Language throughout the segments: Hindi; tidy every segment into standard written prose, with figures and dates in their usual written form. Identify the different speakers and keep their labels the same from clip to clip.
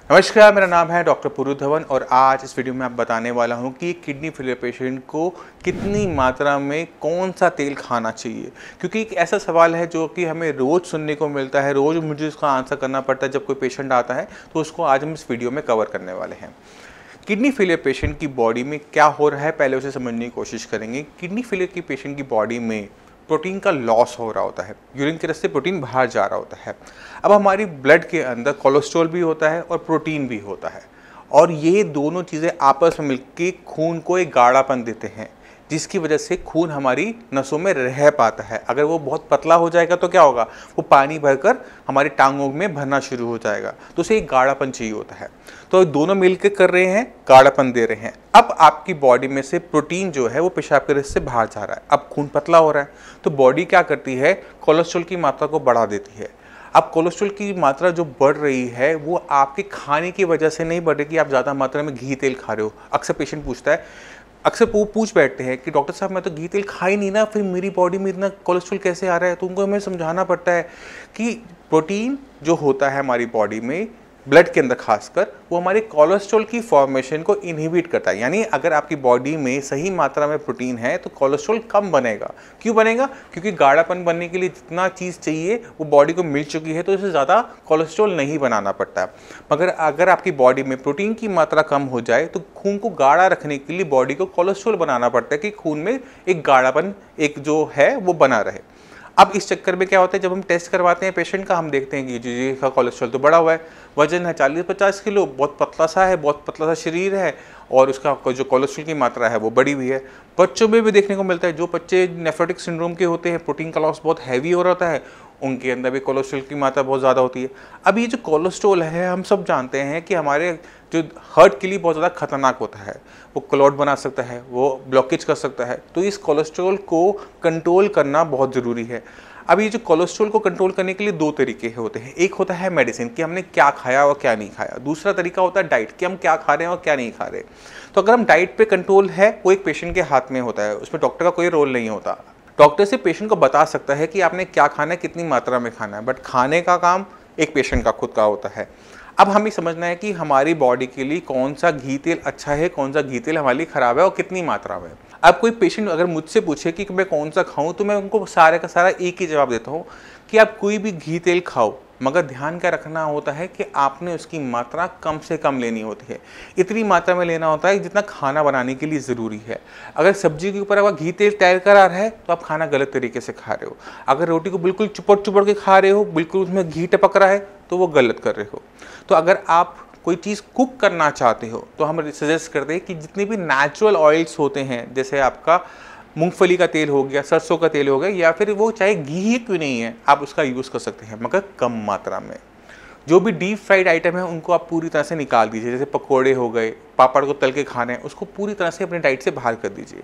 Speaker 1: नमस्कार, मेरा नाम है डॉक्टर पुरु धवन और आज इस वीडियो में आप बताने वाला हूं कि किडनी फेलियर पेशेंट को कितनी मात्रा में कौन सा तेल खाना चाहिए। क्योंकि एक ऐसा सवाल है जो कि हमें रोज़ सुनने को मिलता है, रोज़ मुझे उसका आंसर करना पड़ता है जब कोई पेशेंट आता है, तो उसको आज हम इस वीडियो में कवर करने वाले हैं। किडनी फेलियर पेशेंट की बॉडी में क्या हो रहा है, पहले उसे समझने की कोशिश करेंगे। किडनी फेलियर की पेशेंट की बॉडी में प्रोटीन का लॉस हो रहा होता है, यूरिन के रास्ते प्रोटीन बाहर जा रहा होता है। अब हमारी ब्लड के अंदर कोलेस्ट्रॉल भी होता है और प्रोटीन भी होता है, और ये दोनों चीज़ें आपस में मिलकर खून को एक गाढ़ापन देते हैं, जिसकी वजह से खून हमारी नसों में रह पाता है। अगर वो बहुत पतला हो जाएगा तो क्या होगा, वो पानी भरकर हमारी टांगों में भरना शुरू हो जाएगा, तो उसे एक गाढ़ापन चाहिए होता है। तो दोनों मिलकर कर रहे हैं, गाढ़ापन दे रहे हैं। अब आपकी बॉडी में से प्रोटीन जो है वो पेशाब के रास्ते से बाहर जा रहा है, अब खून पतला हो रहा है, तो बॉडी क्या करती है, कोलेस्ट्रॉल की मात्रा को बढ़ा देती है। अब कोलेस्ट्रॉल की मात्रा जो बढ़ रही है वो आपके खाने की वजह से नहीं बढ़ रही कि आप ज़्यादा मात्रा में घी तेल खा रहे हो। अक्सर पेशेंट पूछता है, अक्सर पूछ बैठते हैं कि डॉक्टर साहब मैं तो घी तेल खा ही नहीं ना, फिर मेरी बॉडी में इतना कोलेस्ट्रॉल कैसे आ रहा है। तो उनको हमें समझाना पड़ता है कि प्रोटीन जो होता है हमारी बॉडी में ब्लड के अंदर खासकर, वो हमारे कोलेस्ट्रॉल की फॉर्मेशन को इनहिबिट करता है। यानी अगर आपकी बॉडी में सही मात्रा में प्रोटीन है तो कोलेस्ट्रॉल कम बनेगा। क्यों बनेगा? क्योंकि गाढ़ापन बनने के लिए जितना चीज़ चाहिए वो बॉडी को मिल चुकी है, तो इससे ज़्यादा कोलेस्ट्रॉल नहीं बनाना पड़ता। मगर अगर आपकी बॉडी में प्रोटीन की मात्रा कम हो जाए तो खून को गाढ़ा रखने के लिए बॉडी को कोलेस्ट्रॉल बनाना पड़ता है कि खून में एक गाढ़ापन एक जो है वो बना रहे। अब इस चक्कर में क्या होता है, जब हम टेस्ट करवाते हैं पेशेंट का, हम देखते हैं कि जी का कोलेस्ट्रॉल तो बढ़ा हुआ है, वजन है 40-50 किलो, बहुत पतला सा है, बहुत पतला सा शरीर है, और उसका जो कोलेस्ट्रॉल की मात्रा है वो बढ़ी हुई है। बच्चों में भी देखने को मिलता है, जो बच्चे नेफ्रोटिक सिंड्रोम के होते हैं, प्रोटीन का लॉस बहुत हैवी हो रहा है, उनके अंदर भी कोलेस्ट्रॉल की मात्रा बहुत ज़्यादा होती है। अब ये जो कोलेस्ट्रॉल है, हम सब जानते हैं कि हमारे जो हार्ट के लिए बहुत ज़्यादा खतरनाक होता है, वो क्लॉट बना सकता है, वो ब्लॉकेज कर सकता है। तो इस कोलेस्ट्रॉल को कंट्रोल करना बहुत ज़रूरी है। अब ये जो कोलेस्ट्रॉल को कंट्रोल करने के लिए दो तरीके होते हैं। एक होता है मेडिसिन कि हमने क्या खाया और क्या नहीं खाया, दूसरा तरीका होता है डाइट कि हम क्या खा रहे हैं और क्या नहीं खा रहे। तो अगर हम डाइट पे कंट्रोल है, वो एक पेशेंट के हाथ में होता है, उसमें डॉक्टर का कोई रोल नहीं होता। डॉक्टर से पेशेंट को बता सकता है कि आपने क्या खाना है, कितनी मात्रा में खाना है, बट खाने का काम एक पेशेंट का खुद का होता है। अब हमें समझना है कि हमारी बॉडी के लिए कौन सा घी तेल अच्छा है, कौन सा घी तेल हमारे लिए ख़राब है और कितनी मात्रा में। अब कोई पेशेंट अगर मुझसे पूछे कि मैं कौन सा खाऊं, तो मैं उनको सारे का सारा एक ही जवाब देता हूं कि आप कोई भी घी तेल खाओ, मगर ध्यान क्या रखना होता है कि आपने उसकी मात्रा कम से कम लेनी होती है। इतनी मात्रा में लेना होता है जितना खाना बनाने के लिए ज़रूरी है। अगर सब्जी के ऊपर अगर घी तेल तैर कर आ रहा है तो आप खाना गलत तरीके से खा रहे हो। अगर रोटी को बिल्कुल चुपड़ के खा रहे हो, बिल्कुल उसमें घी टपक रहा है, तो वो गलत कर रहे हो। तो अगर आप कोई चीज़ कुक करना चाहते हो तो हम सजेस्ट करते हैं कि जितने भी नेचुरल ऑयल्स होते हैं, जैसे आपका मूंगफली का तेल हो गया, सरसों का तेल हो गया, या फिर वो चाहे घी ही क्यों नहीं है, आप उसका यूज़ कर सकते हैं, मगर कम मात्रा में। जो भी डीप फ्राइड आइटम है उनको आप पूरी तरह से निकाल दीजिए, जैसे पकोड़े हो गए, पापड़ को तल के खाने हैं, उसको पूरी तरह से अपनी डाइट से बाहर कर दीजिए।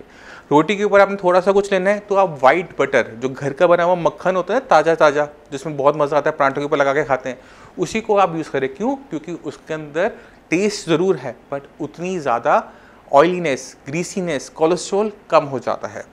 Speaker 1: रोटी के ऊपर आपने थोड़ा सा कुछ लेना है तो आप वाइट बटर, जो घर का बना हुआ मक्खन होता है ताज़ा ताज़ा, जिसमें बहुत मज़ा आता है, पराठों के ऊपर लगा के खाते हैं, उसी को आप यूज़ करें। क्यों? क्योंकि उसके अंदर टेस्ट ज़रूर है, बट उतनी ज़्यादा ऑयलीनेस, ग्रीसीनेस, कोलेस्ट्रॉल कम हो जाता है।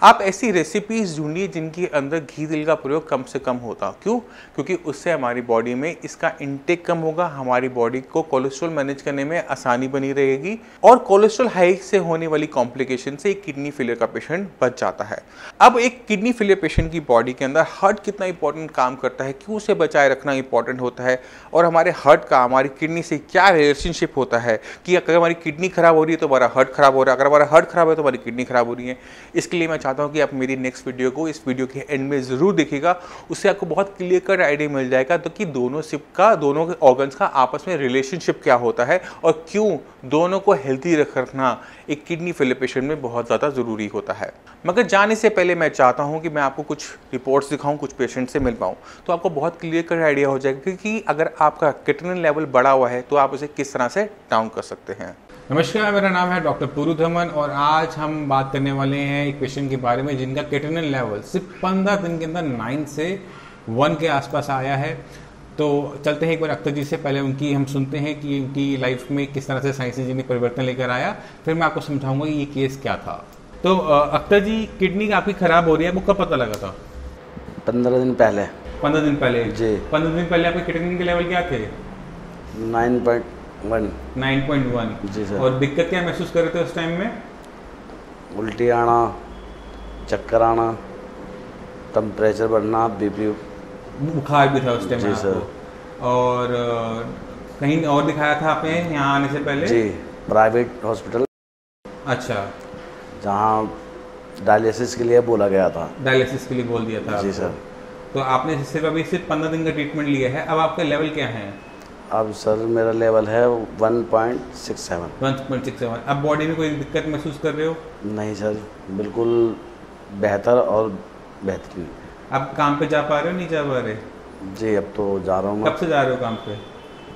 Speaker 1: आप ऐसी रेसिपीज़ ढूंढिए जिनके अंदर घी तेल का प्रयोग कम से कम होता। क्यों? क्योंकि उससे हमारी बॉडी में इसका इंटेक कम होगा, हमारी बॉडी को कोलेस्ट्रॉल मैनेज करने में आसानी बनी रहेगी, और कोलेस्ट्रॉल हाई से होने वाली कॉम्प्लिकेशन से एक किडनी फेलियर का पेशेंट बच जाता है। अब एक किडनी फेलियर पेशेंट की बॉडी के अंदर हार्ट कितना इंपॉर्टेंट काम करता है, क्यों उसे बचाए रखना इंपॉर्टेंट होता है, और हमारे हार्ट का हमारी किडनी से क्या रिलेशनशिप होता है कि अगर हमारी किडनी खराब हो रही है तो हमारा हार्ट खराब हो रहा है, अगर हमारा हार्ट खराब है तो हमारी किडनी खराब हो रही है। इसके लिए मैं चाहता हूं कि आप मेरी नेक्स्ट वीडियो को इस वीडियो के एंड में ज़रूर देखिएगा, उससे आपको बहुत क्लियर कट आइडिया मिल जाएगा तो कि दोनों के ऑर्गन्स का आपस में रिलेशनशिप क्या होता है और क्यों दोनों को हेल्थी रखना एक किडनी फेलियर पेशेंट में बहुत ज़्यादा ज़रूरी होता है। मगर जाने से पहले मैं चाहता हूं कि मैं आपको कुछ रिपोर्ट्स दिखाऊं, कुछ पेशेंट से मिल पाऊं, तो आपको बहुत क्लियर कट आइडिया हो जाएगा कि अगर आपका क्रिएटिनिन लेवल बढ़ा हुआ है तो आप उसे किस तरह से डाउन कर सकते हैं।
Speaker 2: नमस्कार, मेरा नाम है डॉक्टर पुरु धवन और आज हम बात करने वाले हैं एक पेशेंट के बारे में जिनका क्रिएटिनिन लेवल सिर्फ 15 दिन के अंदर 9 से 1 के आसपास आया है। तो चलते हैं एक बार अख्तर जी से, पहले उनकी हम सुनते हैं कि उनकी लाइफ में किस तरह से साइंस ने परिवर्तन लेकर आया, फिर मैं आपको समझाऊंगा कि ये केस क्या था। तो अख्तर जी, किडनी आपकी खराब हो रही है, वो कब पता लगा था?
Speaker 3: 15 दिन पहले।
Speaker 2: 15 दिन पहले
Speaker 3: जी।
Speaker 2: 15 दिन पहले आपके क्रिएटिनिन के लेवल क्या थे?
Speaker 3: 9.1।
Speaker 2: 9.1
Speaker 3: जी सर।
Speaker 2: और दिक्कत क्या महसूस कर रहे थे उस टाइम में?
Speaker 3: उल्टी आना, चक्कर आना, टेम्परेचर बढ़ना, बीपी।
Speaker 2: बुखार भी था उस टाइम
Speaker 3: जी
Speaker 2: में
Speaker 3: सर।
Speaker 2: आपको? और कहीं और दिखाया था आपने यहाँ आने से पहले?
Speaker 3: जी, प्राइवेट हॉस्पिटल।
Speaker 2: अच्छा।
Speaker 3: जहाँ डायलिसिस के लिए बोला गया था।
Speaker 2: डायलिसिस के लिए बोल दिया था
Speaker 3: जी
Speaker 2: आपको।
Speaker 3: सर।
Speaker 2: तो आपने सिर्फ 15 दिन का ट्रीटमेंट लिया है। अब आपका लेवल क्या है?
Speaker 3: अब सर मेरा लेवल है 1.67।
Speaker 2: 1.67। अब बॉडी में कोई दिक्कत महसूस कर रहे हो?
Speaker 3: नहीं सर, बिल्कुल बेहतर और बेहतरीन।
Speaker 2: अब काम पे जा पा रहे हो, नहीं जा पा रहे?
Speaker 3: जी, अब तो जा रहा हूँ।
Speaker 2: कब से जा रहे हो काम पे?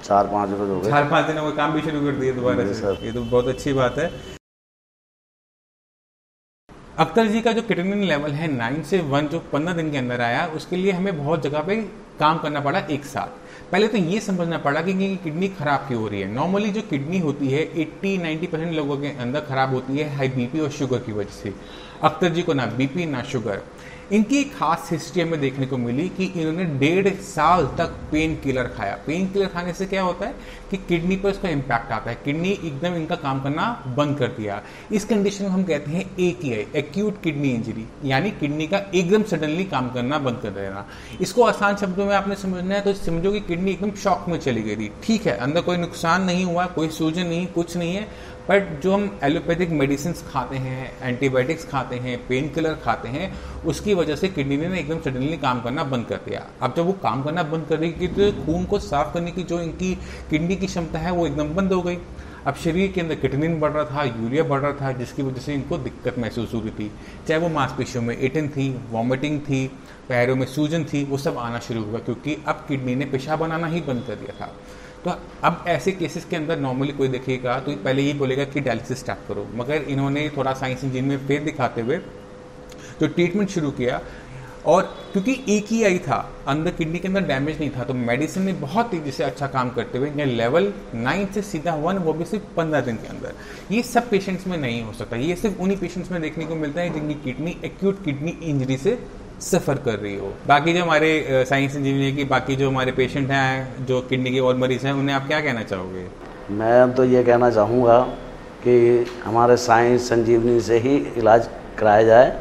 Speaker 3: 4-5 रोज हो गए।
Speaker 2: 4-5 दिन हो गए, काम भी शुरू कर दिए दोबारा
Speaker 3: जी
Speaker 2: से।
Speaker 3: सर।
Speaker 2: ये तो बहुत अच्छी बात है। अख्तर जी का जो क्रिएटिनिन लेवल है 9 से 1 जो 15 दिन के अंदर आया, उसके लिए हमें बहुत जगह पे काम करना पड़ा एक साथ। पहले तो ये समझना पड़ा कि किडनी खराब क्यों हो रही है। नॉर्मली जो किडनी होती है 80-90% लोगों के अंदर खराब होती है हाई बीपी और शुगर की वजह से। अख्तर जी को ना बीपी ना शुगर। इनकी एक खास हिस्ट्री हमें देखने को मिली कि इन्होंने 1.5 साल तक पेन किलर खाया। पेन किलर खाने से क्या होता है कि किडनी पर उसका इम्पैक्ट आता है, किडनी एकदम इनका काम करना बंद कर दिया। इस कंडीशन को हम कहते हैं AKI, एक्यूट किडनी इंजरी, यानी किडनी का एकदम सडनली काम करना बंद कर देना। इसको आसान शब्दों में आपने समझना है तो समझो कि किडनी एकदम शॉक में चली गई थी। ठीक है, अंदर कोई नुकसान नहीं हुआ, कोई सूजन नहीं, कुछ नहीं है, बट जो हम एलोपैथिक मेडिसिन खाते हैं, एंटीबायोटिक्स खाते हैं, पेन किलर खाते हैं, उसकी वजह से किडनी ने एकदम सडनली काम करना बंद कर दिया। अब जब वो काम करना बंद कर रही थी तो खून को साफ करने की जो इनकी किडनी की क्षमता है वो एकदम बंद हो गई। अब शरीर के अंदर क्रिएटिनिन बढ़ रहा था, यूरिया बढ़ रहा था, जिसकी वजह से इनको दिक्कत महसूस हो रही थी। चाहे वो मांसपेशियों में एटन थी, वॉमिटिंग थी, पैरों में सूजन थी, वो सब आना शुरू हुआ क्योंकि अब किडनी ने पेशाब बनाना ही बंद कर दिया था। तो अब ऐसे केसेस के अंदर नॉर्मली कोई देखेगा तो पहले ही बोलेगा कि डायलिसिस स्टार्ट करो, मगर इन्होंने थोड़ा साइंस इंजीनियर में फेथ दिखाते हुए जो ट्रीटमेंट शुरू किया, और क्योंकि एक ही आई था, अंदर किडनी के अंदर डैमेज नहीं था, तो मेडिसिन ने बहुत तेजी से अच्छा काम करते हुए लेवल 9 से सीधा 1, वो भी सिर्फ 15 दिन के अंदर। ये सब पेशेंट्स में नहीं हो सकता, ये सिर्फ उन्हीं पेशेंट्स में देखने को मिलता है जिनकी किडनी एक्यूट किडनी इंजरी से सफ़र कर रही हो। बाकी जो हमारे साइंस इंजीनियर की बाकी जो हमारे पेशेंट हैं जो किडनी के और मरीज हैं, उन्हें आप क्या कहना चाहोगे?
Speaker 3: मैं तो ये कहना चाहूँगा कि हमारे साइंस संजीवनी से ही इलाज कराया जाए।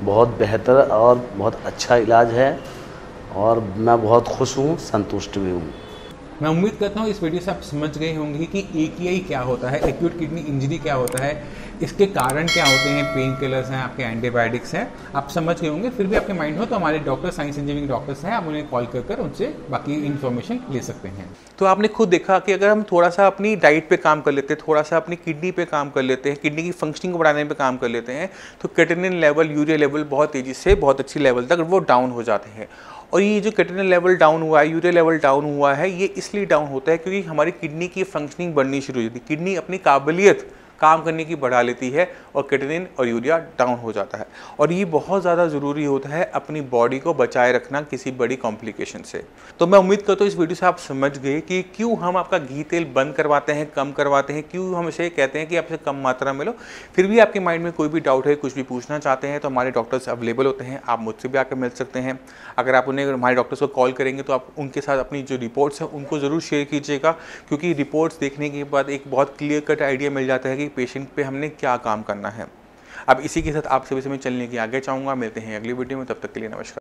Speaker 3: बहुत बेहतर और बहुत अच्छा इलाज है और मैं बहुत खुश हूँ, संतुष्ट भी हूँ।
Speaker 2: मैं उम्मीद करता हूँ इस वीडियो से आप समझ गए होंगे कि AKI क्या होता है, एक्यूट किडनी इंजरी क्या होता है, इसके कारण क्या होते हैं, पेन किलर्स हैं, आपके एंटीबायोटिक्स हैं, आप समझ गए होंगे। फिर भी आपके माइंड हो तो हमारे डॉक्टर, साइंस इंजीनियरिंग डॉक्टर्स हैं, आप उन्हें कॉल कर उनसे बाकी इन्फॉर्मेशन ले सकते हैं।
Speaker 1: तो आपने खुद देखा कि अगर हम थोड़ा सा अपनी डाइट पे काम कर लेते हैं, थोड़ा सा अपनी किडनी पे काम कर लेते हैं, किडनी की फंक्शनिंग को बढ़ाने पे काम कर लेते हैं, तो क्रिएटिनिन लेवल, यूरिया लेवल बहुत तेज़ी से बहुत अच्छी लेवल तक वो डाउन हो जाते हैं। और ये जो क्रिएटिनिन लेवल डाउन हुआ है, यूरिया लेवल डाउन हुआ है, ये इसलिए डाउन होता है क्योंकि हमारी किडनी की फंक्शनिंग बढ़नी शुरू हो जाती है, किडनी अपनी काबिलियत काम करने की बढ़ा लेती है और क्रिएटिनिन और यूरिया डाउन हो जाता है। और ये बहुत ज़्यादा ज़रूरी होता है अपनी बॉडी को बचाए रखना किसी बड़ी कॉम्प्लिकेशन से। तो मैं उम्मीद करता हूँ इस वीडियो से आप समझ गए कि क्यों हम आपका घी तेल बंद करवाते हैं, कम करवाते हैं, क्यों हम इसे कहते हैं कि आपसे कम मात्रा में लो। फिर भी आपके माइंड में कोई भी डाउट है, कुछ भी पूछना चाहते हैं, तो हमारे डॉक्टर्स अवेलेबल होते हैं, आप मुझसे भी आकर मिल सकते हैं। अगर आप उन्हें हमारे डॉक्टर्स को कॉल करेंगे तो आप उनके साथ अपनी जो रिपोर्ट्स हैं उनको ज़रूर शेयर कीजिएगा, क्योंकि रिपोर्ट्स देखने के बाद एक बहुत क्लियर कट आइडिया मिल जाता है कि पेशेंट पे हमने क्या काम करना है। अब इसी के साथ आप सभी से मैं चलने की आगे चाहूँगा। मिलते हैं अगली वीडियो में, तब तक के लिए नमस्कार।